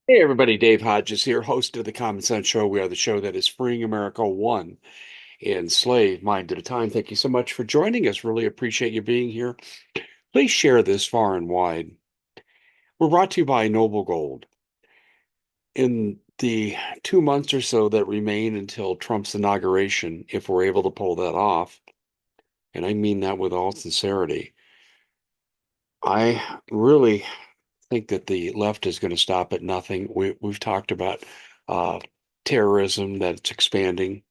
Hey everybody, Dave Hodges here, host of the Common Sense Show. We are the show that is freeing America one enslaved mind at a time. Thank you so much for joining us. Really appreciate you being here. Please share this far and wide. We're brought to you by Noble Gold. In the 2 months or so that remain until Trump's inauguration, if we're able to pull that off, and I mean that with all sincerity, I really think that the left is going to stop at nothing. We've talked about uh, terrorism that's expanding.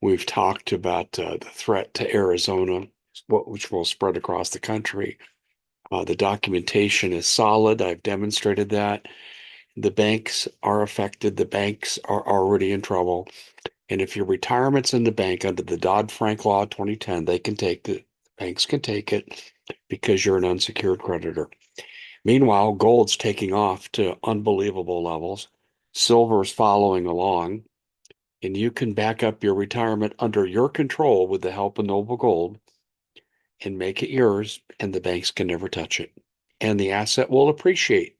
We've talked about the threat to Arizona, which will spread across the country. The documentation is solid. I've demonstrated that. The banks are affected. The banks are already in trouble. And if your retirement's in the bank under the Dodd-Frank Law 2010, they can take the banks can take it because you're an unsecured creditor. Meanwhile, gold's taking off to unbelievable levels. Silver's following along, and you can back up your retirement under your control with the help of Noble Gold and make it yours, and the banks can never touch it. And the asset will appreciate.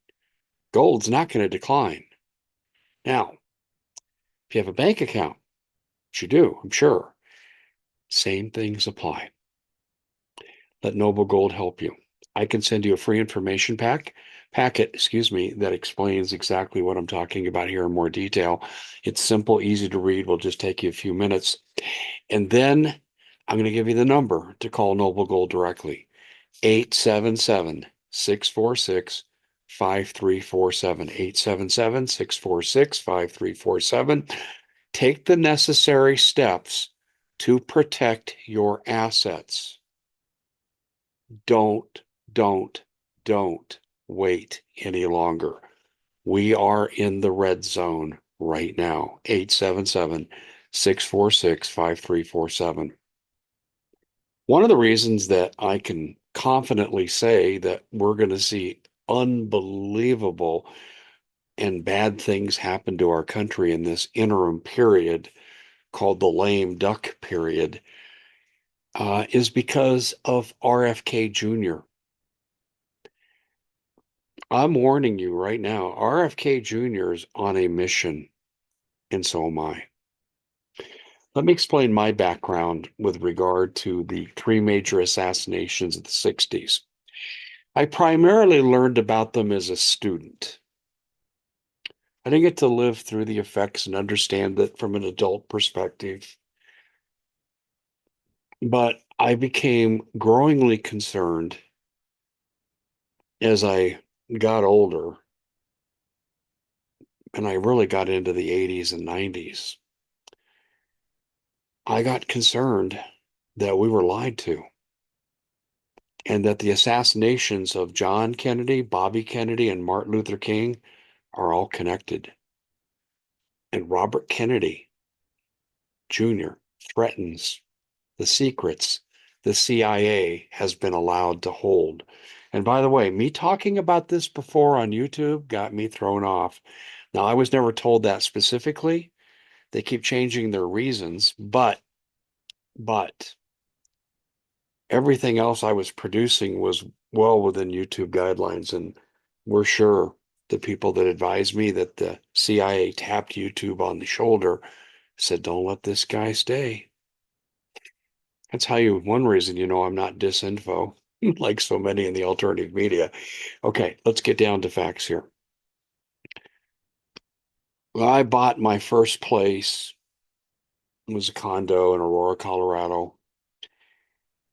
Gold's not going to decline. Now, if you have a bank account, which you do, I'm sure, same things apply. Let Noble Gold help you. I can send you a free information packet, that explains exactly what I'm talking about here in more detail. It's simple, easy to read, will just take you a few minutes. And then I'm going to give you the number to call Noble Gold directly. 877-646-5347. 877-646-5347. Take the necessary steps to protect your assets. Don't, don't, don't wait any longer. We are in the red zone right now. 877-646-5347. One of the reasons that I can confidently say that we're going to see unbelievable and bad things happen to our country in this interim period called the lame duck period is because of RFK Jr. I'm warning you right now, RFK Jr. is on a mission, and so am I. Let me explain my background with regard to the three major assassinations of the 60s. I primarily learned about them as a student. I didn't get to live through the effects and understand it from an adult perspective, but I became growingly concerned as I got older and I really got into the 80s and 90s. I got concerned that we were lied to and that the assassinations of John Kennedy, Bobby Kennedy, and Martin Luther King are all connected. And Robert Kennedy Jr. threatens the secrets the CIA has been allowed to hold. And by the way, me talking about this before on YouTube got me thrown off. Now, I was never told that specifically. They keep changing their reasons, but everything else I was producing was well within YouTube guidelines. And we're sure the people that advised me that the CIA tapped YouTube on the shoulder said, don't let this guy stay. That's one reason I'm not disinfo, like so many in the alternative media. Okay, let's get down to facts here. Well, I bought my first place. It was a condo in Aurora, Colorado,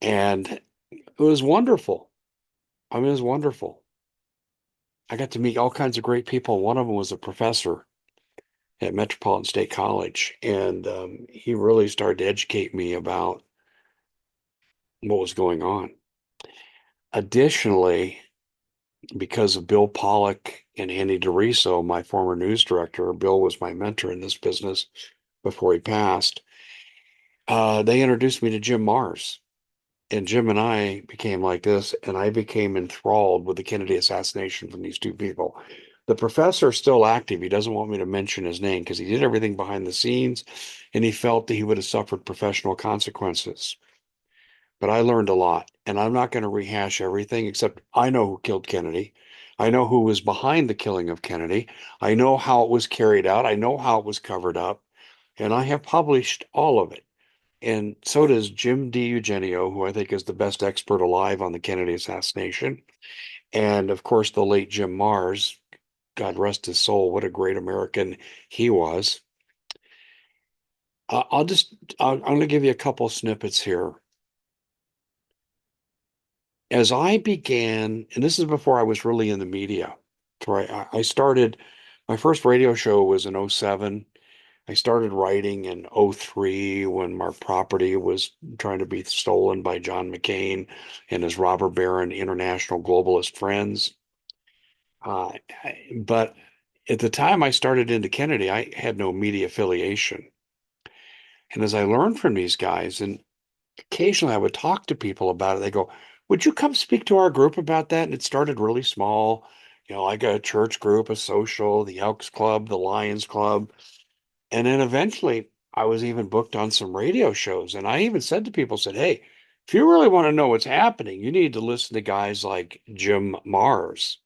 and it was wonderful. I mean, it was wonderful. I got to meet all kinds of great people. One of them was a professor at Metropolitan State College, and he really started to educate me about what was going on. Additionally, because of Bill Pollock and Andy DeRiso, my former news director, Bill was my mentor in this business before he passed. They introduced me to Jim Mars, and Jim and I became like this, and I became enthralled with the Kennedy assassination from these two people. The professor is still active. He doesn't want me to mention his name because he did everything behind the scenes, and he felt that he would have suffered professional consequences. But I learned a lot, and I'm not going to rehash everything except I know who killed Kennedy. I know who was behind the killing of Kennedy. I know how it was carried out. I know how it was covered up. And I have published all of it. And so does Jim DiEugenio, who I think is the best expert alive on the Kennedy assassination. And of course, the late Jim Mars, God rest his soul, what a great American he was. I'm going to give you a couple snippets here. As I began, and this is before I was really in the media, I started, my first radio show was in '07. I started writing in '03 when my property was trying to be stolen by John McCain and his robber baron international globalist friends. Uh, but at the time I started into Kennedy, I had no media affiliation. And as I learned from these guys, and occasionally I would talk to people about it, they go, "Would you come speak to our group about that?" And it started really small, like a church group, a social, the Elks Club, the Lions Club. And then eventually I was even booked on some radio shows. And I even said to people, said, "Hey, if you really want to know what's happening, you need to listen to guys like Jim Mars,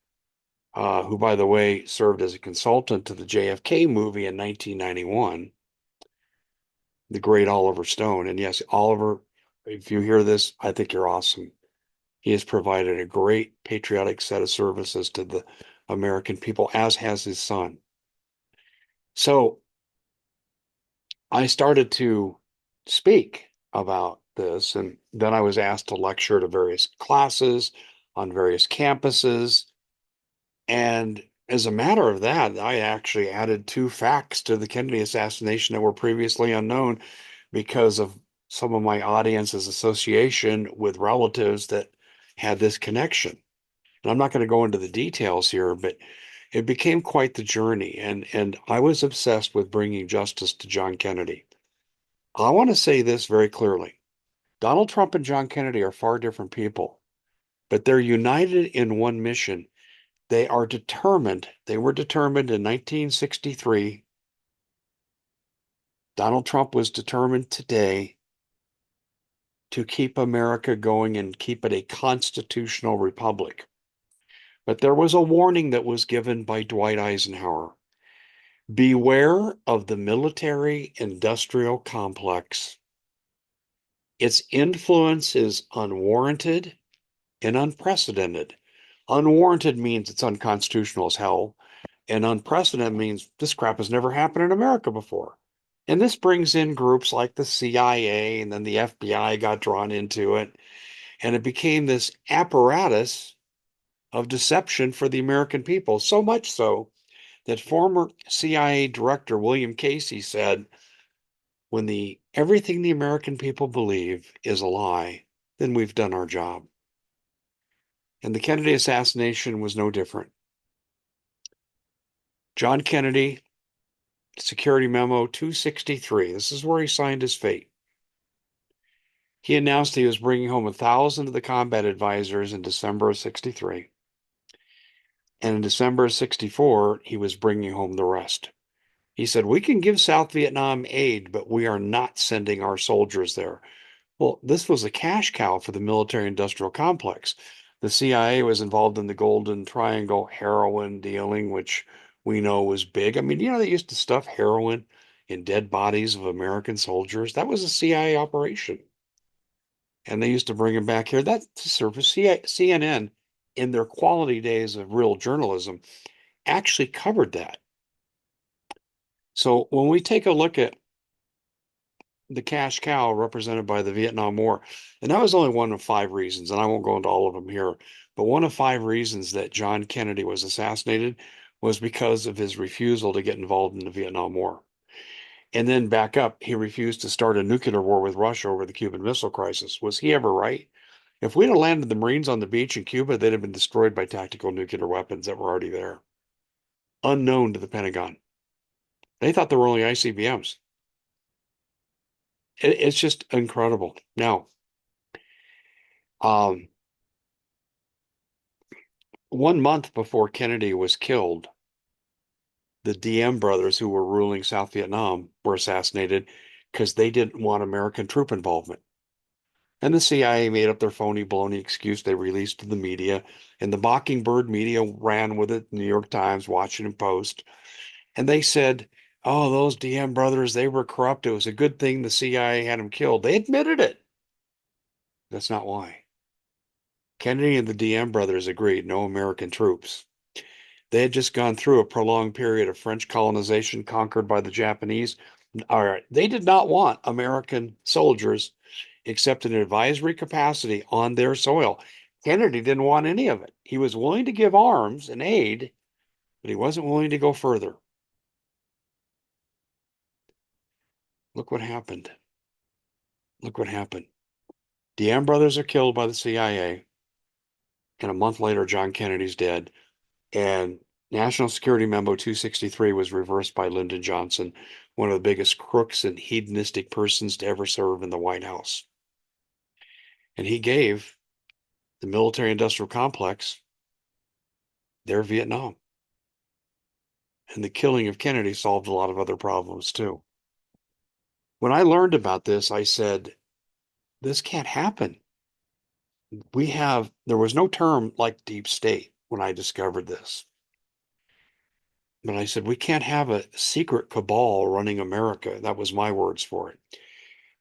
who, by the way, served as a consultant to the JFK movie in 1991, the great Oliver Stone." And yes, Oliver, if you hear this, I think you're awesome. He has provided a great patriotic set of services to the American people, as has his son. So I started to speak about this, and then I was asked to lecture to various classes on various campuses. And as a matter of that, I actually added two facts to the Kennedy assassination that were previously unknown because of some of my audience's association with relatives that had this connection. And I'm not going to go into the details here, but it became quite the journey. And I was obsessed with bringing justice to John Kennedy. I want to say this very clearly. Donald Trump and John Kennedy are far different people, but they're united in one mission. They are determined. They were determined in 1963. Donald Trump was determined today to keep America going and keep it a constitutional republic. But there was a warning that was given by Dwight Eisenhower. Beware of the military industrial complex. Its influence is unwarranted and unprecedented. Unwarranted means it's unconstitutional as hell, and unprecedented means this crap has never happened in America before. And this brings in groups like the CIA, and then the FBI got drawn into it, and it became this apparatus of deception for the American people. So much so that former CIA Director William Casey said, when the everything the American people believe is a lie, then we've done our job. And the Kennedy assassination was no different. John Kennedy, Security Memo 263, this is where he signed his fate. He announced he was bringing home 1,000 of the combat advisors in December of 63. And in December of 64, he was bringing home the rest. He said, "We can give South Vietnam aid, but we are not sending our soldiers there." Well, this was a cash cow for the military industrial complex. The CIA was involved in the Golden Triangle heroin dealing, which we know was big. I mean, they used to stuff heroin in dead bodies of American soldiers. That was a CIA operation. And they used to bring them back here. That to serve CNN in their quality days of real journalism actually covered that. So when we take a look at the cash cow represented by the Vietnam War. And that was only one of five reasons, and I won't go into all of them here, but one of five reasons that John Kennedy was assassinated was because of his refusal to get involved in the Vietnam War. And then back up, he refused to start a nuclear war with Russia over the Cuban Missile Crisis. Was he ever right? If we'd have landed the Marines on the beach in Cuba, they'd have been destroyed by tactical nuclear weapons that were already there, unknown to the Pentagon. They thought they were only ICBMs. It's just incredible. Now, um, 1 month before Kennedy was killed, the Diem brothers, who were ruling South Vietnam, were assassinated because they didn't want American troop involvement. And the CIA made up their phony baloney excuse they released to the media. And the Mockingbird media ran with it, New York Times, Washington Post. And they said, oh, those DM brothers, they were corrupt. It was a good thing the CIA had them killed. They admitted it. That's not why. Kennedy and the DM brothers agreed no American troops. They had just gone through a prolonged period of French colonization conquered by the Japanese. All right, they did not want American soldiers except in an advisory capacity on their soil. Kennedy didn't want any of it. He was willing to give arms and aid, but he wasn't willing to go further. Look what happened. Look what happened. DM brothers are killed by the CIA, and a month later, John Kennedy's dead. And National Security Memo 263 was reversed by Lyndon Johnson, one of the biggest crooks and hedonistic persons to ever serve in the White House. And he gave the military industrial complex their Vietnam. And the killing of Kennedy solved a lot of other problems too. When I learned about this, I said, this can't happen. There was no term like deep state when I discovered this. But I said, we can't have a secret cabal running America. That was my words for it.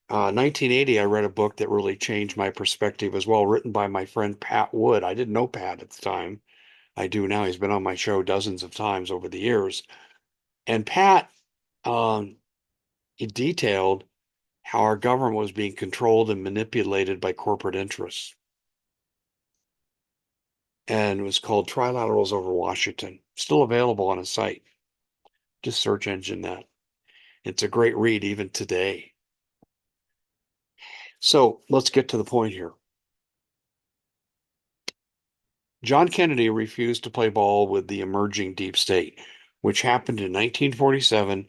1980, I read a book that really changed my perspective as well, written by my friend Pat Wood. I didn't know Pat at the time. I do now. He's been on my show dozens of times over the years. And Pat, he detailed how our government was being controlled and manipulated by corporate interests. And it was called Trilaterals Over Washington. Still available on a site. Just search engine that. It's a great read even today. So let's get to the point here. John Kennedy refused to play ball with the emerging deep state, which happened in 1947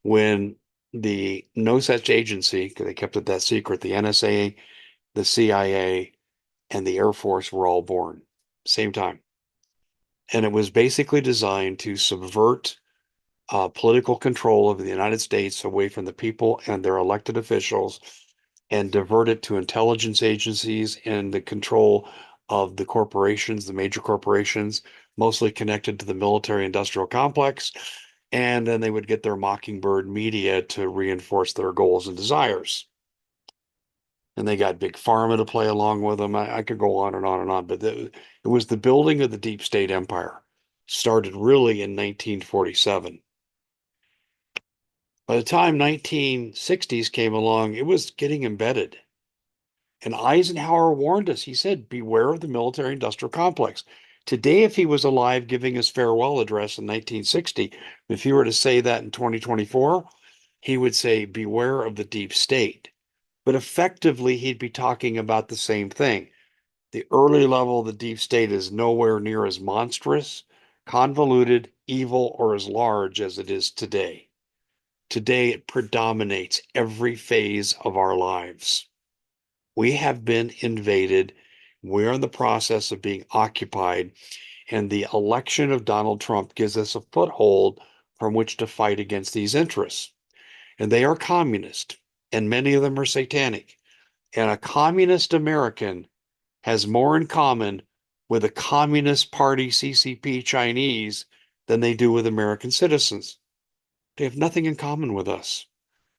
when the no such agency, because they kept it that secret, the NSA, the CIA, and the Air Force were all born same time. And it was basically designed to subvert political control of the United States away from the people and their elected officials and divert it to intelligence agencies and the control of the corporations, the major corporations, mostly connected to the military industrial complex. And then they would get their Mockingbird media to reinforce their goals and desires. And they got Big Pharma to play along with them. I could go on and on and on, but it was the building of the deep state empire. Started really in 1947. By the time 1960s came along, it was getting embedded. And Eisenhower warned us. He said, beware of the military industrial complex. Today, if he was alive giving his farewell address in 1960, if he were to say that in 2024, he would say, beware of the deep state. But effectively, he'd be talking about the same thing. The early level of the deep state is nowhere near as monstrous, convoluted, evil, or as large as it is today. Today, it predominates every phase of our lives. We have been invaded. We're in the process of being occupied, and the election of Donald Trump gives us a foothold from which to fight against these interests. And they are communist, and many of them are satanic. And a communist American has more in common with a Communist Party CCP Chinese than they do with American citizens. They have nothing in common with us.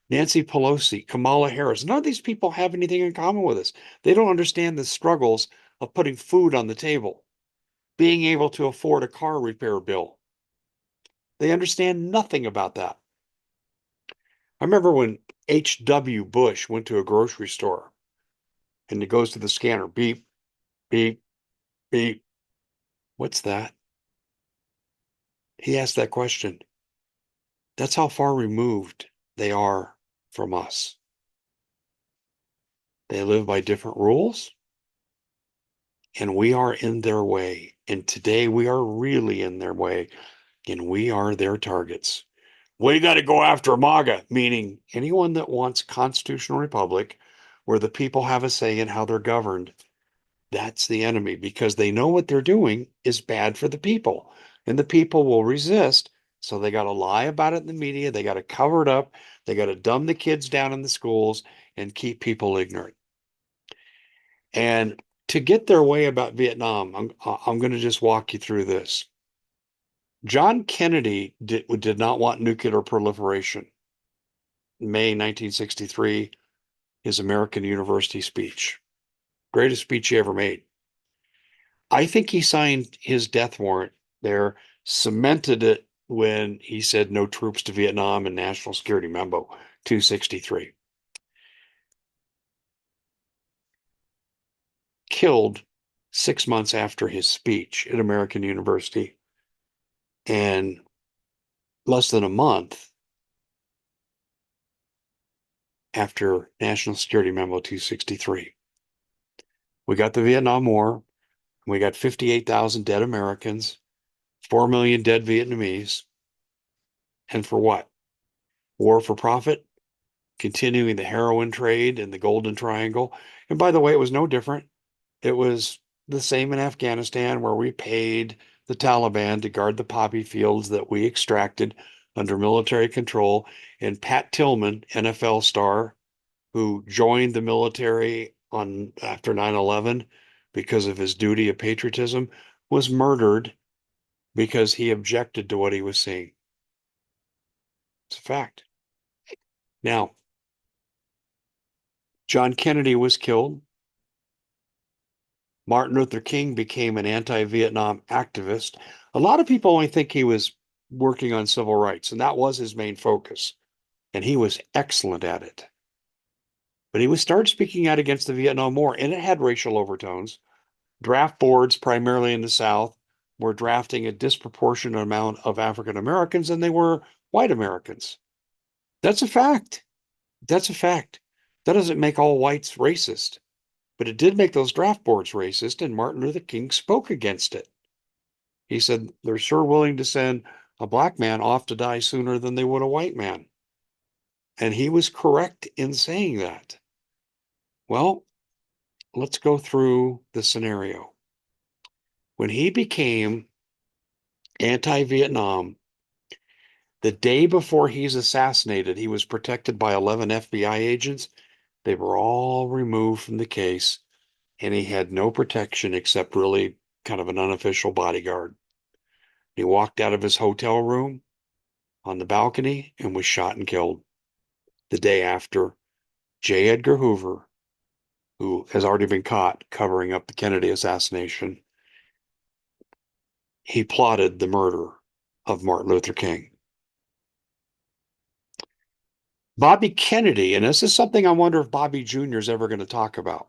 Nancy Pelosi, Kamala Harris, none of these people have anything in common with us. They don't understand the struggles of putting food on the table, being able to afford a car repair bill. They understand nothing about that. I remember when H.W. Bush went to a grocery store and he goes to the scanner, beep, beep, beep. What's that? He asked that question. That's how far removed they are from us. They live by different rules, and we are in their way. And today we are really in their way, and we are their targets. We got to go after MAGA, meaning anyone that wants constitutional republic where the people have a say in how they're governed. That's the enemy because they know what they're doing is bad for the people, and the people will resist. So they got to lie about it in the media. They got to cover it up. They got to dumb the kids down in the schools and keep people ignorant. And to get their way about Vietnam, I'm going to just walk you through this. John Kennedy did not want nuclear proliferation. May 1963, his American University speech. Greatest speech he ever made. I think he signed his death warrant there, cemented it when he said no troops to Vietnam in National Security Memo 263. Killed 6 months after his speech at American University, and less than a month after National Security Memo 263. We got the Vietnam War. We got 58,000 dead Americans, 4 million dead Vietnamese. And for what? War for profit? Continuing the heroin trade in the Golden Triangle. And by the way, it was no different. It was the same in Afghanistan, where we paid the Taliban to guard the poppy fields that we extracted under military control. And Pat Tillman, NFL star, who joined the military on after 9/11 because of his duty of patriotism, was murdered because he objected to what he was seeing. It's a fact. Now, John Kennedy was killed. Martin Luther King became an anti-Vietnam activist. A lot of people only think he was working on civil rights, and that was his main focus. And he was excellent at it. But he was started speaking out against the Vietnam War, and it had racial overtones. Draft boards, primarily in the South, were drafting a disproportionate amount of African Americans than they were white Americans. That's a fact. That's a fact. That doesn't make all whites racist, but it did make those draft boards racist, and Martin Luther King spoke against it. He said they're sure willing to send a black man off to die sooner than they would a white man. And he was correct in saying that. Well, let's go through the scenario. When he became anti-Vietnam, the day before he's assassinated, he was protected by 11 FBI agents. They were all removed from the case, and he had no protection except really kind of an unofficial bodyguard. He walked out of his hotel room on the balcony and was shot and killed the day after J. Edgar Hoover, who has already been caught covering up the Kennedy assassination, he plotted the murder of Martin Luther King. Bobby Kennedy, and this is something I wonder if Bobby Jr. is ever going to talk about,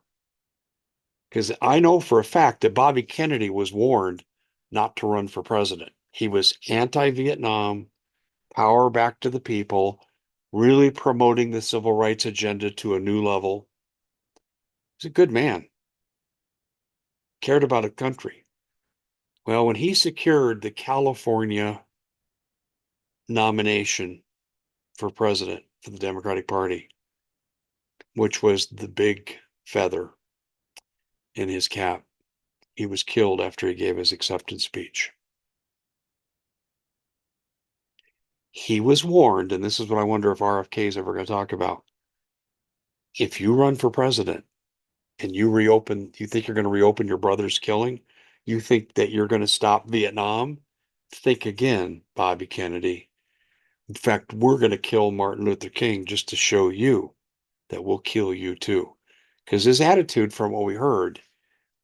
because I know for a fact that Bobby Kennedy was warned not to run for president. He was anti-Vietnam, power back to the people, really promoting the civil rights agenda to a new level. He's a good man, cared about a country. Well, when he secured the California nomination for president for the Democratic Party, which was the big feather in his cap, he was killed after he gave his acceptance speech. He was warned, and this is what I wonder if RFK is ever going to talk about. If you run for president and you think you're going to reopen your brother's killing, you think that you're going to stop Vietnam, think again, Bobby Kennedy. In fact, we're going to kill Martin Luther King just to show you that we'll kill you too. Because his attitude, from what we heard,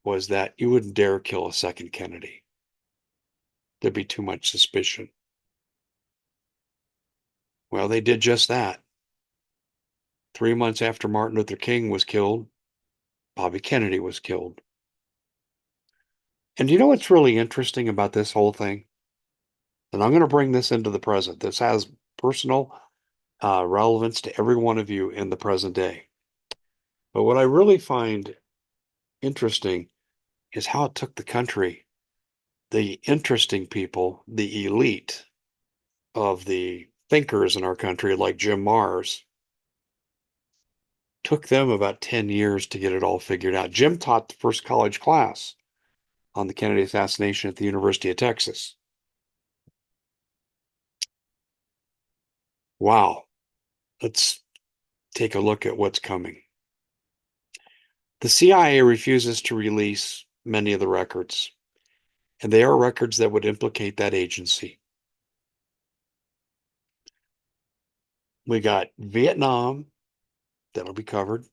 was that you wouldn't dare kill a second Kennedy. There'd be too much suspicion. Well, they did just that. 3 months after Martin Luther King was killed, Bobby Kennedy was killed. And you know what's really interesting about this whole thing? And I'm going to bring this into the present. This has personal relevance to every one of you in the present day. But what I really find interesting is how it took the country, the interesting people, the elite of the thinkers in our country, like Jim Marrs, took them about 10 years to get it all figured out. Jim taught the first college class on the Kennedy assassination at the University of Texas. Wow. Let's take a look at what's coming. The CIA refuses to release many of the records, and they are records that would implicate that agency. We got Vietnam, that'll be covered.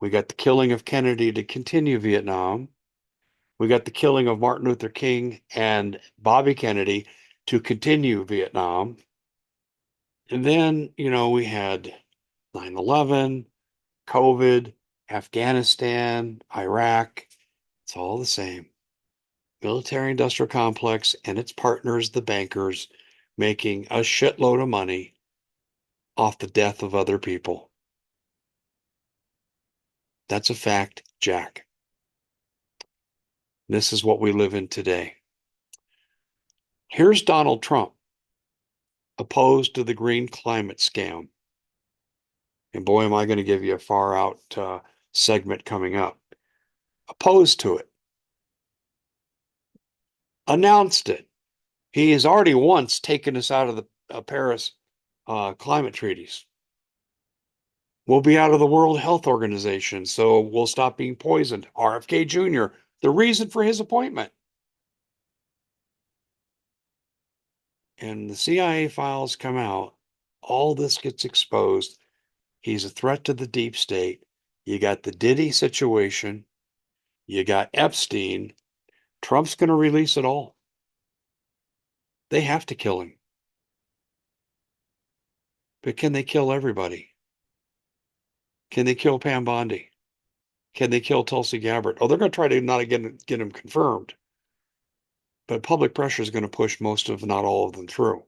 We got the killing of Kennedy to continue Vietnam. We got the killing of Martin Luther King and Bobby Kennedy to continue Vietnam. And then, we had 9/11, COVID, Afghanistan, Iraq. It's all the same. Military industrial complex and its partners, the bankers, making a shitload of money off the death of other people. That's a fact, Jack. This is what we live in today. Here's Donald Trump, opposed to the green climate scam. And boy, am I going to give you a far out segment coming up. Opposed to it. Announced it. He has already once taken us out of the Paris climate treaties. We'll be out of the World Health Organization, so we'll stop being poisoned. RFK Jr., the reason for his appointment. And the CIA files come out. All this gets exposed. He's a threat to the deep state. You got the Diddy situation. You got Epstein. Trump's going to release it all. They have to kill him. But can they kill everybody? Can they kill Pam Bondi? Can they kill Tulsi Gabbard? Oh, they're going to try to not get him confirmed. But public pressure is going to push most of, not all of them, through.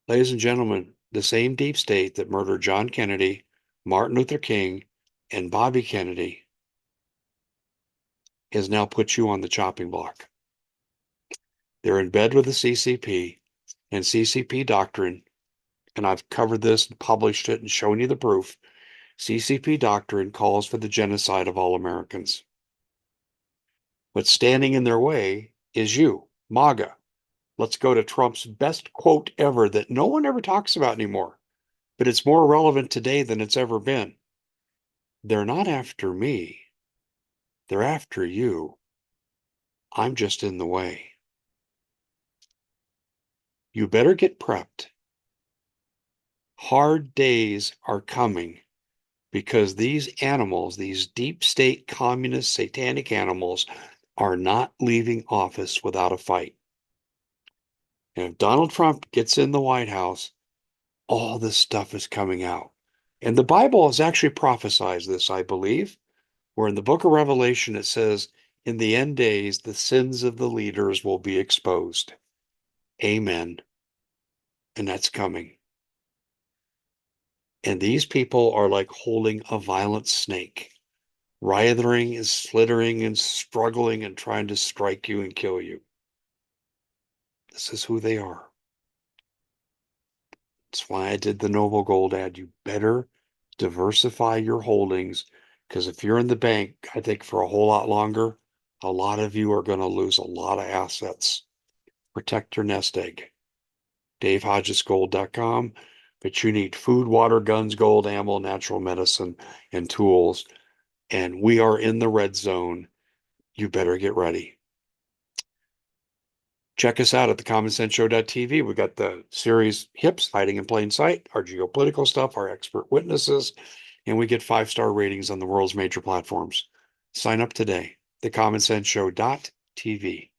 Ladies and gentlemen, the same deep state that murdered John Kennedy, Martin Luther King, and Bobby Kennedy has now put you on the chopping block. They're in bed with the CCP, and CCP doctrine, and I've covered this and published it and shown you the proof. CCP doctrine calls for the genocide of all Americans. What's standing in their way is you, MAGA. Let's go to Trump's best quote ever that no one ever talks about anymore, but it's more relevant today than it's ever been. They're not after me. They're after you. I'm just in the way. You better get prepped. Hard days are coming because these animals, these deep state communist satanic animals, are not leaving office without a fight. And if Donald Trump gets in the White House, all this stuff is coming out. And the Bible has actually prophesied this, I believe, where in the book of Revelation it says, in the end days, the sins of the leaders will be exposed. Amen. And that's coming. And these people are like holding a violent snake, writhing and slithering and struggling and trying to strike you and kill you. This is who they are. That's why I did the Noble Gold ad. You better diversify your holdings, because if you're in the bank, I think for a whole lot longer, a lot of you are going to lose a lot of assets. Protect your nest egg. DaveHodgesGold.com. But you need food, water, guns, gold, ammo, natural medicine, and tools. And we are in the red zone. You better get ready. Check us out at thecommonsenseshow.tv. We got the series Hips, Hiding in Plain Sight, our geopolitical stuff, our expert witnesses, and we get 5-star ratings on the world's major platforms. Sign up today, thecommonsenseshow.tv.